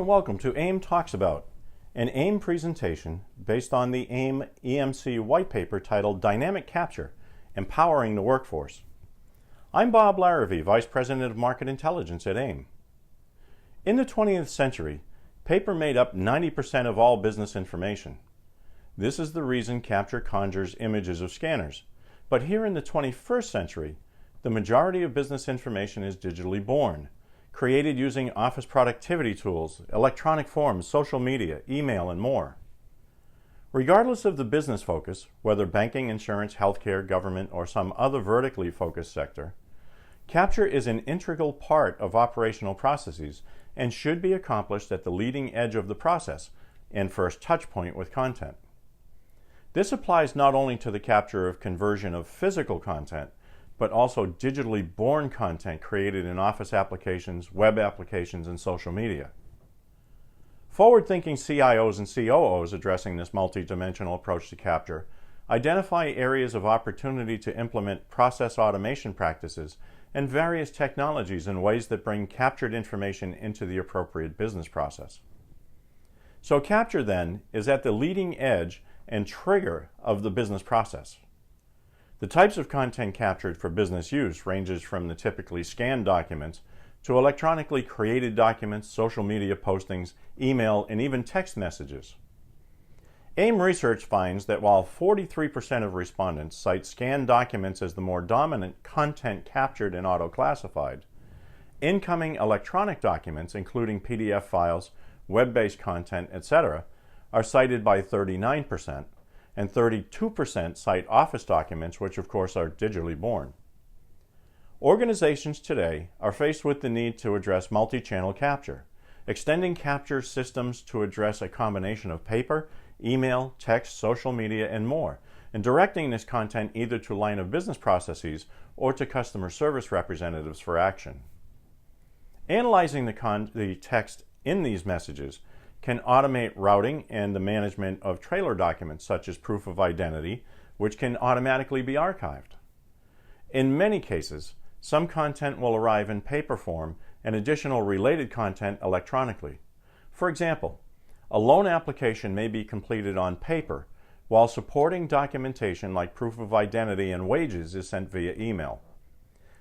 welcome to AIM Talks About, an AIM presentation based on the AIM EMC white paper titled Dynamic Capture, Empowering the Workforce. I'm Bob Larrivee, Vice President of Market Intelligence at AIM. In the 20th century, paper made up 90% of all business information. This is the reason capture conjures images of scanners. But here in the 21st century, the majority of business information is digitally born, created using office productivity tools, electronic forms, social media, email, and more. Regardless of the business focus, whether banking, insurance, healthcare, government, or some other vertically focused sector, capture is an integral part of operational processes and should be accomplished at the leading edge of the process and first touch point with content. This applies not only to the capture of conversion of physical content, but also digitally born content created in office applications, web applications, and social media. Forward-thinking CIOs and COOs addressing this multi-dimensional approach to capture identify areas of opportunity to implement process automation practices and various technologies in ways that bring captured information into the appropriate business process. So capture, then, is at the leading edge and trigger of the business process. The types of content captured for business use ranges from the typically scanned documents to electronically created documents, social media postings, email, and even text messages. AIM research finds that while 43% of respondents cite scanned documents as the more dominant content captured and auto-classified, incoming electronic documents, including PDF files, web-based content, etc., are cited by 39%, and 32% cite office documents, which of course are digitally born. Organizations today are faced with the need to address multi-channel capture, extending capture systems to address a combination of paper, email, text, social media, and more, and directing this content either to line of business processes or to customer service representatives for action. Analyzing the text in these messages can automate routing and the management of trailer documents such as proof of identity, which can automatically be archived. In many cases, some content will arrive in paper form and additional related content electronically. For example, a loan application may be completed on paper while supporting documentation like proof of identity and wages is sent via email.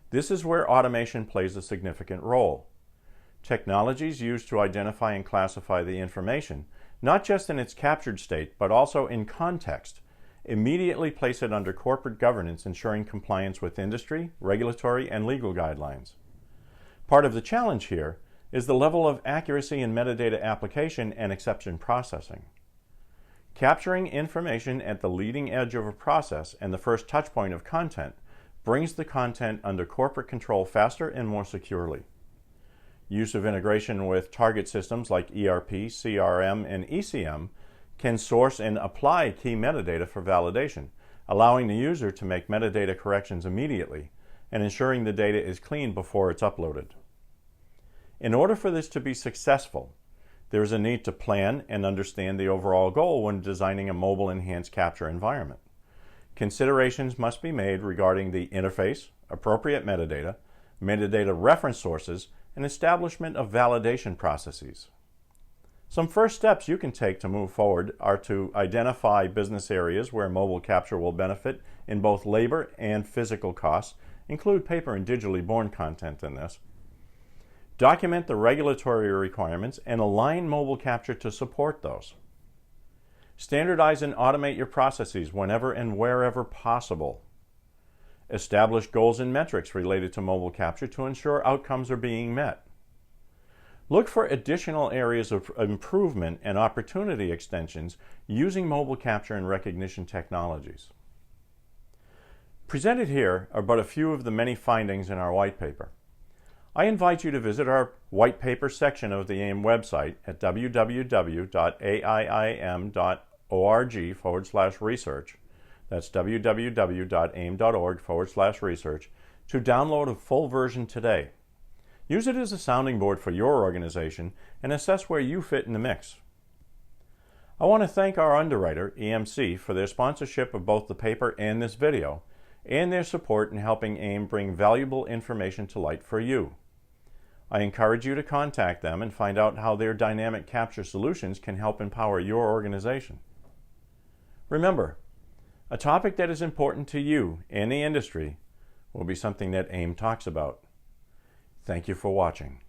This is where automation plays a significant role. Technologies used to identify and classify the information, not just in its captured state, but also in context, immediately place it under corporate governance, ensuring compliance with industry, regulatory, and legal guidelines. Part of the challenge here is the level of accuracy in metadata application and exception processing. Capturing information at the leading edge of a process and the first touch point of content brings the content under corporate control faster and more securely. Use of integration with target systems like ERP, CRM, and ECM can source and apply key metadata for validation, allowing the user to make metadata corrections immediately and ensuring the data is clean before it's uploaded. In order for this to be successful, there is a need to plan and understand the overall goal when designing a mobile enhanced capture environment. Considerations must be made regarding the interface, appropriate metadata, metadata reference sources, and establishment of validation processes. Some first steps you can take to move forward are to identify business areas where mobile capture will benefit in both labor and physical costs, include paper and digitally born content in this. Document the regulatory requirements and align mobile capture to support those. Standardize and automate your processes whenever and wherever possible. Establish goals and metrics related to mobile capture to ensure outcomes are being met. Look for additional areas of improvement and opportunity extensions using mobile capture and recognition technologies. Presented here are but a few of the many findings in our white paper. I invite you to visit our white paper section of the AIM website at www.aiim.org/research. That's www.aim.org/research to download a full version today. Use it as a sounding board for your organization and assess where you fit in the mix. I want to thank our underwriter, EMC, for their sponsorship of both the paper and this video, and their support in helping AIM bring valuable information to light for you. I encourage you to contact them and find out how their dynamic capture solutions can help empower your organization. Remember, a topic that is important to you and the industry will be something that AIIM talks about. Thank you for watching.